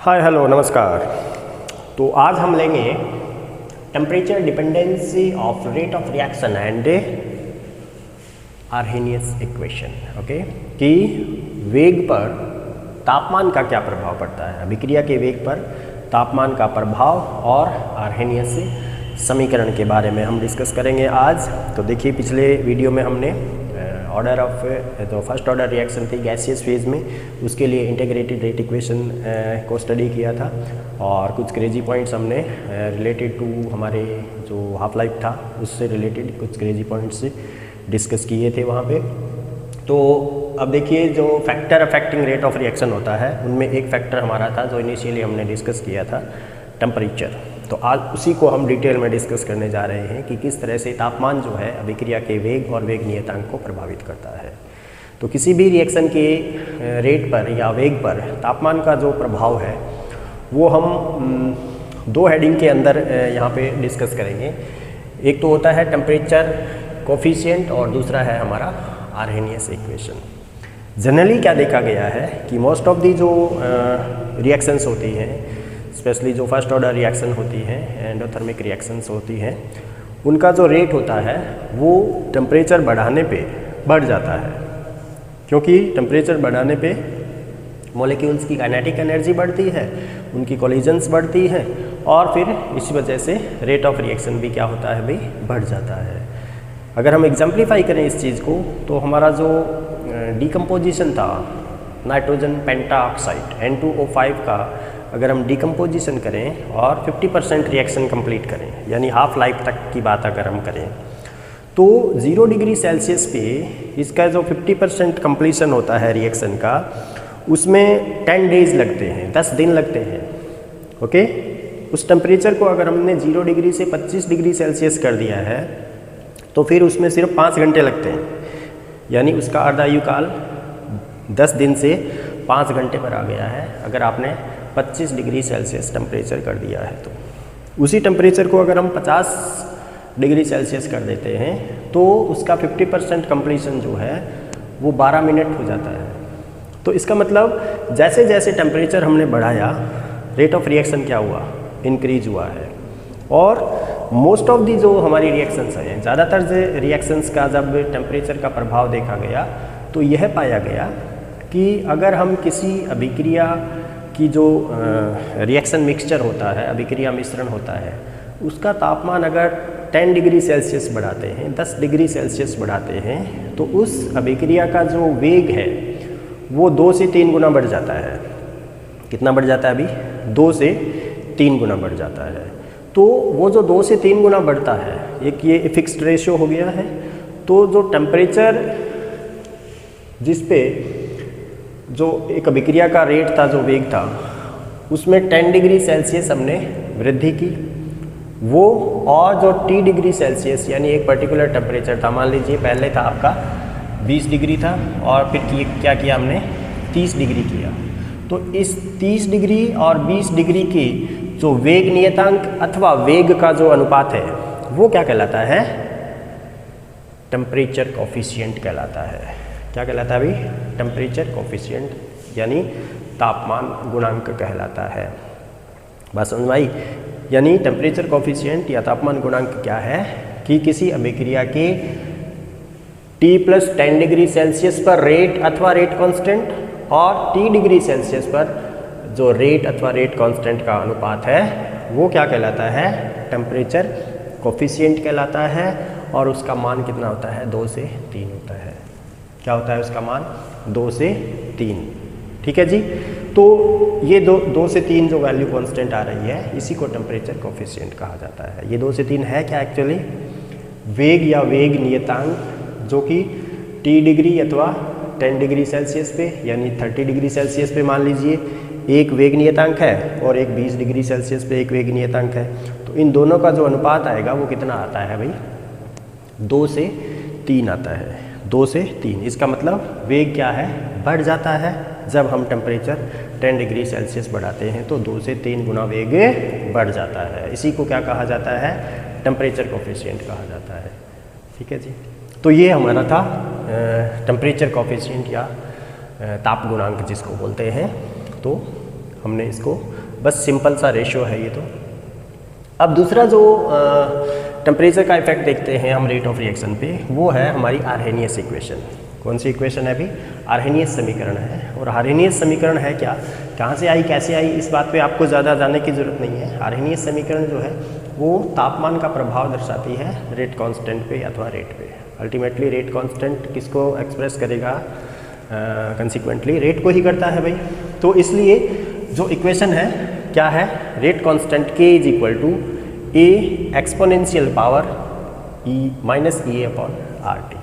Hi hello नमस्कार। तो आज हम लेंगे temperature dependency of rate of reaction and Arrhenius equation. Okay, कि वेग पर तापमान का क्या प्रभाव पड़ता है, अभिक्रिया के वेग पर तापमान का प्रभाव और आर्हेनियस समीकरण के बारे में हम डिस्कस करेंगे आज। तो देखिए, पिछले वीडियो में हमने ऑर्डर ऑफ जो फर्स्ट ऑर्डर रिएक्शन थी गैसियस फेज में, उसके लिए इंटीग्रेटेड रेट इक्वेशन को स्टडी किया था और कुछ क्रेजी पॉइंट्स हमने रिलेटेड टू हमारे जो हाफ लाइफ था उससे रिलेटेड कुछ क्रेजी पॉइंट्स डिस्कस किए थे वहाँ पे। तो अब देखिए, जो factor affecting rate of reaction होता है उनमें एक फैक्टर हमारा था जो इनिशियली हमने डिस्कस किया था, टेम्परेचर। तो आज उसी को हम डिटेल में डिस्कस करने जा रहे हैं कि किस तरह से तापमान जो है अभिक्रिया के वेग और वेग नियतांक को प्रभावित करता है। तो किसी भी रिएक्शन के रेट पर या वेग पर तापमान का जो प्रभाव है वो हम दो हेडिंग के अंदर यहाँ पे डिस्कस करेंगे। एक तो होता है टेम्परेचर कोफिशिएंट और दूसरा है हमारा आर्हेनियस इक्वेशन। जनरली क्या देखा गया है कि मोस्ट ऑफ दी जो रिएक्शंस होती हैं, स्पेशली जो फर्स्ट ऑर्डर रिएक्शन होती हैं, एंडोथर्मिक रिएक्शंस होती हैं, उनका जो रेट होता है वो टेम्परेचर बढ़ाने पे बढ़ जाता है, क्योंकि टेम्परेचर बढ़ाने पे मॉलिक्यूल्स की काइनेटिक एनर्जी बढ़ती है, उनकी कोलिजन्स बढ़ती हैं और फिर इस वजह से रेट ऑफ रिएक्शन भी क्या होता है भाई, बढ़ जाता है। अगर हम एग्जाम्प्लीफाई करें इस चीज़ को तो हमारा जो डिकम्पोजिशन था नाइट्रोजन पेंटाऑक्साइड N2O5 का, अगर हम डिकम्पोजिशन करें और 50% रिएक्शन कंप्लीट करें, यानी हाफ लाइफ तक की बात अगर हम करें, तो 0 डिग्री सेल्सियस पे इसका जो 50% कंप्लीशन होता है रिएक्शन का, उसमें 10 डेज लगते हैं, 10 दिन लगते हैं। ओके, उस टेम्परेचर को अगर हमने 0 डिग्री से 25 डिग्री सेल्सियस कर दिया है तो फिर उसमें सिर्फ 5 घंटे लगते हैं, यानी उसका अर्धायुकाल 10 दिन से 5 घंटे पर आ गया है अगर आपने 25 डिग्री सेल्सियस टेम्परेचर कर दिया है। तो उसी टेम्परेचर को अगर हम 50 डिग्री सेल्सियस कर देते हैं तो उसका 50% कंप्लीशन जो है वो 12 मिनट हो जाता है। तो इसका मतलब जैसे जैसे टेम्परेचर हमने बढ़ाया, रेट ऑफ रिएक्शन क्या हुआ, इंक्रीज हुआ है। और मोस्ट ऑफ दी जो हमारी रिएक्शंस हैं, ज़्यादातर रिएक्शंस का जब टेम्परेचर का प्रभाव देखा गया तो यह पाया गया कि अगर हम किसी अभिक्रिया की जो रिएक्शन मिक्सचर होता है, अभिक्रिया मिश्रण होता है, उसका तापमान अगर 10 डिग्री सेल्सियस बढ़ाते हैं, 10 डिग्री सेल्सियस बढ़ाते हैं, तो उस अभिक्रिया का जो वेग है वो 2 से 3 गुना बढ़ जाता है। कितना बढ़ जाता है अभी? 2 से 3 गुना बढ़ जाता है। तो वो जो 2 से 3 गुना बढ़ता है, एक ये फिक्स्ड रेशियो हो गया है। तो जो टेम्परेचर जिस पे जो एक अभिक्रिया का रेट था, जो वेग था, उसमें 10 डिग्री सेल्सियस हमने वृद्धि की, वो और जो T डिग्री सेल्सियस यानी एक पर्टिकुलर टेम्परेचर था, मान लीजिए पहले था आपका 20 डिग्री था और फिर क्या किया हमने, 30 डिग्री किया। तो इस 30 डिग्री और 20 डिग्री की जो वेग नियतांक अथवा वेग का जो अनुपात है वो क्या कहलाता है, टेम्परेचर कोफिशिएंट कहलाता है। क्या कहलाता है अभी? टेम्परेचर कोफिशिएंट, यानी तापमान गुणांक कहलाता है। बात समझ में आई? यानी टेम्परेचर कोफिशिएंट या तापमान गुणांक क्या है कि किसी अभिक्रिया के T+10 डिग्री सेल्सियस पर रेट अथवा रेट कांस्टेंट और T डिग्री सेल्सियस पर जो रेट अथवा रेट कांस्टेंट का अनुपात है वो क्या कहलाता है, टेम्परेचर कोफिशिएंट कहलाता है। और उसका मान कितना होता है? 2 से 3 होता है। क्या होता है उसका मान? 2 से 3। ठीक है जी। तो ये 2 से 3 जो वैल्यू कांस्टेंट आ रही है, इसी को टेम्परेचर कोफिशिएंट कहा जाता है। ये 2 से 3 है क्या एक्चुअली? वेग या वेग नियतांक, जो कि T डिग्री अथवा 10 डिग्री सेल्सियस पे यानी 30 डिग्री सेल्सियस पे मान लीजिए एक वेग नियतांक है और एक 20 डिग्री सेल्सियस पे एक वेग नियतांक है। तो इन दोनों का जो अनुपात आएगा वो कितना आता है भाई? 2 से 3 आता है। 2 से 3, इसका मतलब वेग क्या है, बढ़ जाता है। जब हम टेम्परेचर 10 डिग्री सेल्सियस बढ़ाते हैं तो 2 से 3 गुना वेग बढ़ जाता है। इसी को क्या कहा जाता है? टेम्परेचर कोफिशिएंट कहा जाता है। ठीक है जी। तो ये हमारा था टेम्परेचर कोफिशिएंट या ताप गुणांक जिसको बोलते हैं। तो हमने इसको बस सिंपल सा रेशियो है ये तो। अब दूसरा जो टेम्परेचर का इफेक्ट देखते हैं हम रेट ऑफ रिएक्शन पे, वो है हमारी आर्हेनियस इक्वेशन। कौन सी इक्वेशन है अभी? आर्हेनियस समीकरण है। और आर्हेनियस समीकरण है क्या, कहाँ से आई, कैसे आई, इस बात पे आपको ज़्यादा जानने की ज़रूरत नहीं है। आर्हेनियस समीकरण जो है वो तापमान का प्रभाव दर्शाती है रेट कांस्टेंट पे अथवा रेट पे। अल्टीमेटली रेट कांस्टेंट किसको एक्सप्रेस करेगा? कंसिक्वेंटली रेट को ही करता है भाई। तो इसलिए जो इक्वेशन है क्या है, rate constant k is equal to a exponential power e minus E upon R T.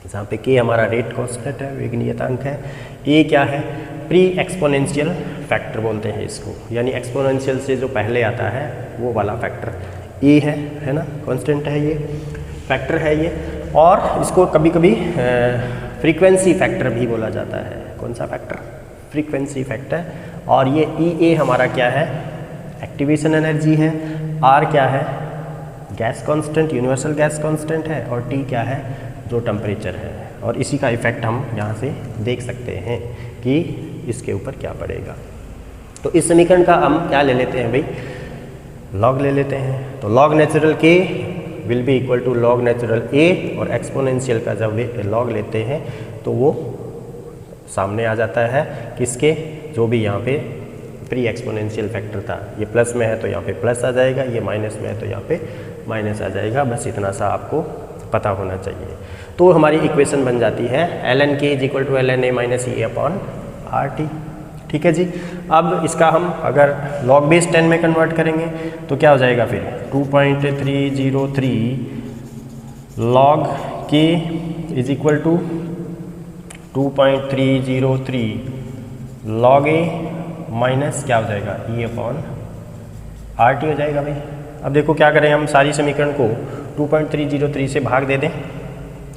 जहाँ पे k हमारा रेट कांस्टेंट है, वेग नियतांक है, a क्या है, प्री एक्सपोनेंशियल फैक्टर बोलते हैं इसको, यानी एक्सपोनेंशियल से जो पहले आता है वो वाला फैक्टर a है ना, कांस्टेंट है ये, फैक्टर है ये। और इसको कभी कभी फ्रीक्वेंसी फैक्टर भी बोला जाता है। कौन सा फैक्टर? Frequency factor. और ये E A हमारा क्या है? एक्टिवेशन एनर्जी है। R क्या है? Gas constant, universal gas constant है। और T क्या है? जो टेम्परेचर है। और इसी का इफेक्ट हम यहाँ से देख सकते हैं कि इसके ऊपर क्या पड़ेगा। तो इस समीकरण का हम क्या ले लेते हैं भाई? लॉग ले लेते हैं। तो log natural k will be equal to log natural a, और एक्सपोनेंशियल का जब लॉग लेते हैं तो वो सामने आ जाता है किसके? जो भी यहाँ पे प्री एक्सपोनेंशियल फैक्टर था, ये प्लस में है तो यहाँ पे प्लस आ जाएगा, ये माइनस में है तो यहाँ पे माइनस आ जाएगा। बस इतना सा आपको पता होना चाहिए। तो हमारी इक्वेशन बन जाती है ln k is equal to ln a minus E upon R T. ठीक है जी। अब इसका हम अगर log बेस 10 में कन्वर्ट करेंगे तो क्या हो जाएगा फिर? 2.303 log k is equal to 2.303 log a minus क्या हो जाएगा? ई अपॉन आर टी हो जाएगा भाई। अब देखो क्या करें हम, सारी समीकरण को 2.303 से भाग दे दें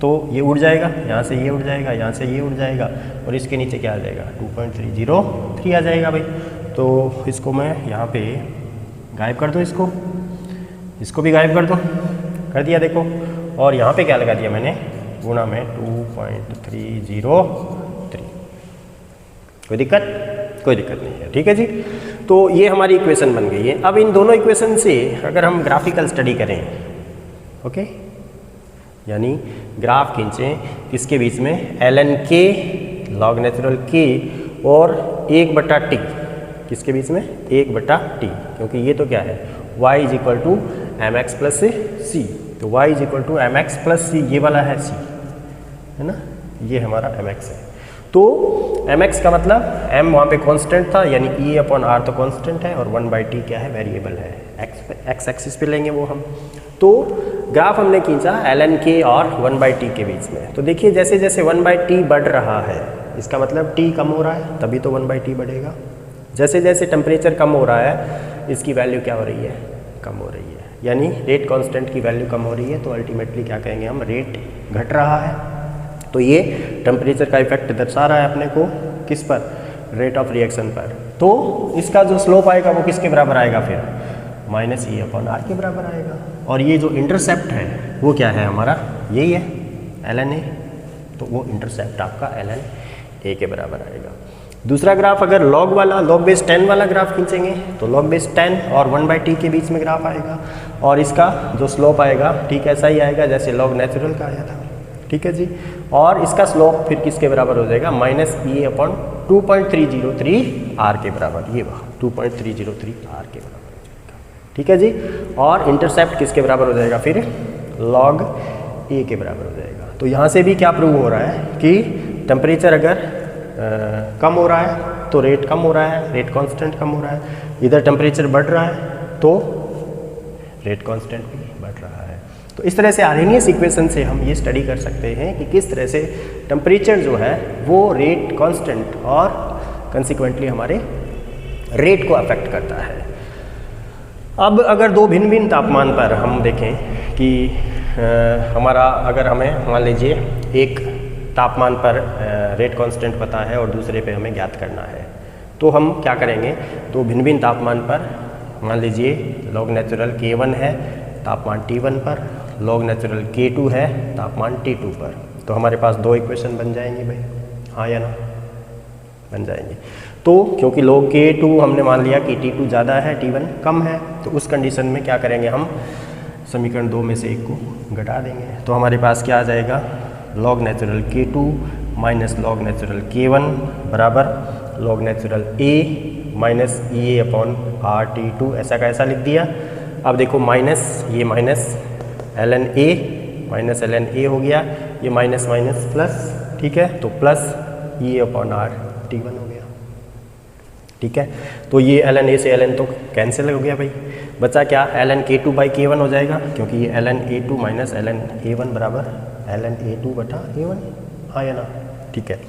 तो ये उड़ जाएगा, यहाँ से ये उड़ जाएगा, यहाँ से ये उड़ जाएगा, और इसके नीचे क्या आ जाएगा? 2.303 आ जाएगा भाई। तो इसको मैं यहाँ पे गायब कर दूँ, इसको भी गायब कर दूँ, कर दिया देखो। और यहाँ पे क्या लगा दिया मैंने? गुणा में 2.303। कोई दिक्कत नहीं है। ठीक है जी। तो ये हमारी इक्वेशन बन गई है। अब इन दोनों इक्वेशन से अगर हम ग्राफिकल स्टडी करें, ओके, यानी ग्राफ खींचें किसके बीच में? ln k log natural k और 1/t किसके बीच में? 1/t, क्योंकि ये तो क्या है? y is equal to m x plus c. तो y is equal to m x plus c, ये वाला है c, है ना, ये हमारा एम एक्स है। तो एम एक्स का मतलब m वहाँ पे कांस्टेंट था, यानी e अपॉन आर तो कांस्टेंट है, और 1/t क्या है? वेरिएबल है, एक्स एक्सिस पे लेंगे वो हम। तो ग्राफ हमने खींचा ln k और 1/t के बीच में। तो देखिए जैसे जैसे 1/t बढ़ रहा है, इसका मतलब t कम हो रहा है, तभी तो 1/t बढ़ेगा। जैसे जैसे टेम्परेचर कम हो रहा है, इसकी वैल्यू क्या हो रही है? कम हो रही है, यानी रेट कांस्टेंट की वैल्यू कम हो रही है। तो अल्टीमेटली क्या कहेंगे हम? रेट घट रहा है। तो ये टेम्परेचर का इफेक्ट दर्शा रहा है अपने को किस पर? रेट ऑफ रिएक्शन पर। तो इसका जो स्लोप आएगा वो किसके बराबर आएगा फिर? माइनस ई अपॉन आर के बराबर आएगा। और ये जो इंटरसेप्ट है वो क्या है हमारा? यही है, ln a। तो वो इंटरसेप्ट आपका ln a के बराबर आएगा। दूसरा ग्राफ अगर लॉग वाला, लॉग बेस 10 वाला ग्राफ खींचेंगे तो लॉग बेस 10 और 1/t के बीच में ग्राफ आएगा, और इसका जो स्लोप आएगा ठीक ऐसा ही आएगा जैसे लॉग नेचुरल का आया था। ठीक है जी। और इसका स्लोप फिर किसके बराबर हो जाएगा? माइनस ई अपॉन 2.303 आर के बराबर, ये वह 2.303 आर के बराबर हो जाएगा। ठीक है जी। और इंटरसेप्ट किसके बराबर हो जाएगा फिर? लॉग ए के बराबर हो जाएगा। तो यहाँ से भी क्या प्रूव हो रहा है कि टेम्परेचर अगर कम हो रहा है तो रेट कम हो रहा है, रेट कांस्टेंट कम हो रहा है। इधर टेम्परेचर बढ़ रहा है तो रेट कांस्टेंट भी बढ़ रहा है। तो इस तरह से आर्हेनियस इक्वेशन से हम ये स्टडी कर सकते हैं कि किस तरह से टेम्परेचर जो है वो रेट कांस्टेंट और कंसिक्वेंटली हमारे रेट को अफेक्ट करता है। अब अगर दो भिन्न भिन्न तापमान पर हम देखें कि हमारा, अगर हमें मान लीजिए एक तापमान पर रेट कांस्टेंट पता है और दूसरे पे हमें ज्ञात करना है, तो हम क्या करेंगे? तो भिन्न भिन्न तापमान पर मान लीजिए लॉग नेचुरल K1 है तापमान T1 पर, लॉग नेचुरल K2 है तापमान T2 पर। तो हमारे पास दो इक्वेशन बन जाएंगे भाई, हाँ या ना? बन जाएंगे। तो क्योंकि log K2 हमने मान लिया कि T2 ज़्यादा है, T1 कम है, तो उस कंडीशन में क्या करेंगे हम, समीकरण 2 में से एक को घटा देंगे। तो हमारे पास क्या आ जाएगा, log natural K2 minus log natural K1 बराबर log natural A minus EA upon RT2, ऐसा का ऐसा लिख दिया। अब देखो माइनस, ये minus ln A minus ln A हो गया, ये माइनस माइनस प्लस, ठीक है, तो प्लस EA अपॉन RT1 हो गया, ठीक है। तो ये ln A से ln तो कैंसिल हो गया भाई, बचा क्या, ln K2 बाई K1 हो जाएगा, क्योंकि ये ln A2 minus ln A1 बराबर ln A2 बटा A1, हाँ या ना, ठीक है।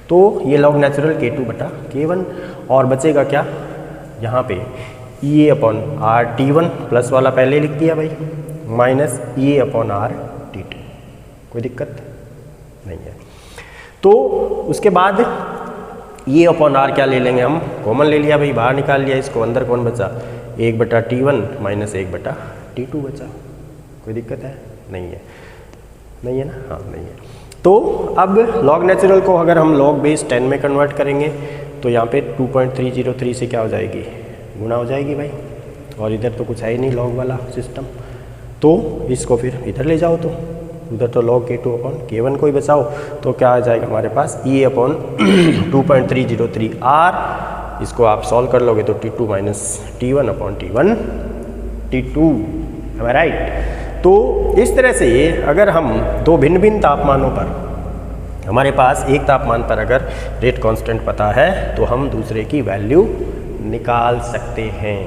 तो ये log नेचुरल K2 बटा K1, और बचेगा क्या, यहाँ पे EA अपॉन RT1 प्लस वाला पहले लिख दिया भाई, माइनस EA अपॉन RT2, कोई दिक्कत नहीं है। तो उसके बाद ये अपॉन R क्या ले लेंगे हम, कॉमन ले लिया भाई, बाहर निकाल लिया इसको, अंदर कौन बचा, 1 बटा T1 माइनस 1 बटा T2 बचा, कोई दिक्कत है, नहीं है, नहीं है ना, हाँ नहीं है। तो अब log नेचुरल को अगर हम log बेस 10 में कन्वर्ट करेंगे तो यहाँ पे 2.303 से क्या हो जाएगी, गुणा हो जाएगी भाई, और इधर तो कुछ है ही नहीं log वाला सिस्टम, तो इसको फिर इधर ले जाओ, तो उधर तो log K2 अपॉन K1 को ही बचाओ, तो क्या आ जाएगा हमारे पास, E अपॉन 2.303 R, इसको आप सॉल्व कर लोगे तो T2 minus T1 upon T1 T2, am I right? तो इस तरह से अगर हम दो भिन्न भिन्न तापमानों पर, हमारे पास एक तापमान पर अगर रेट कांस्टेंट पता है तो हम दूसरे की वैल्यू निकाल सकते हैं,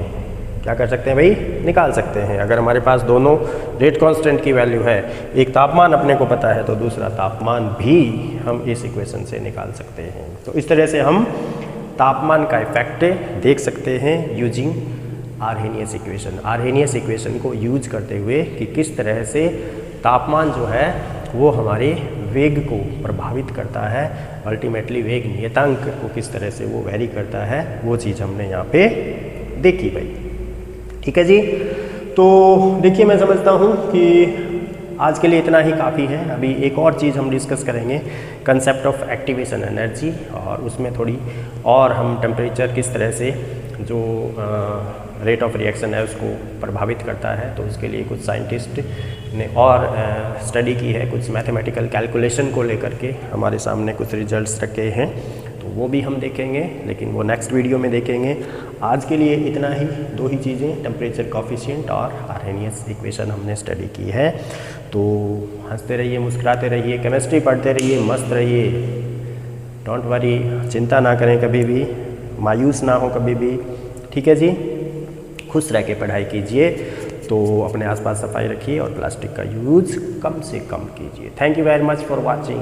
क्या कर सकते हैं भाई, निकाल सकते हैं। अगर हमारे पास दोनों रेट कांस्टेंट की वैल्यू है, एक तापमान अपने को पता है, तो दूसरा तापमान भी हम इस इक्वेशन से निकाल सकते हैं। तो इस तरह से हम तापमान का इफेक्ट देख सकते हैं using Arrhenius equation. Arrhenius equation को यूज करते हुए कि किस तरह से तापमान जो है वो हमारे वेग को प्रभावित करता है, अल्टीमेटली वेग नियतांक को किस तरह से वो वेरी करता है, वो चीज़ हमने यहाँ पे देखी भाई, ठीक है जी। तो देखिए मैं समझता हूँ कि आज के लिए इतना ही काफ़ी है। अभी एक और चीज़ हम डिस्कस करेंगे, कंसेप्ट ऑफ एक्टिवेशन एनर्जी, और उसमें थोड़ी और हम टेम्परेचर किस तरह से जो रेट ऑफ रिएक्शन है उसको प्रभावित करता है, तो उसके लिए कुछ साइंटिस्ट ने और स्टडी की है, कुछ मैथमेटिकल कैलकुलेशन को लेकर के हमारे सामने कुछ रिजल्ट्स रखे हैं, तो वो भी हम देखेंगे, लेकिन वो नेक्स्ट वीडियो में देखेंगे। आज के लिए इतना ही, दो ही चीज़ें, टेम्परेचर कॉफिशिएंट और आर्हेनियस इक्वेशन हमने स्टडी की है। तो हंसते रहिए, मुस्कुराते रहिए, केमिस्ट्री पढ़ते रहिए, मस्त रहिए, डोंट वरी, चिंता ना करें कभी भी, मायूस ना हो कभी भी, ठीक है जी। खुश रह के पढ़ाई कीजिए, तो अपने आसपास सफाई रखिए और प्लास्टिक का यूज़ कम से कम कीजिए। Thank you very much for watching.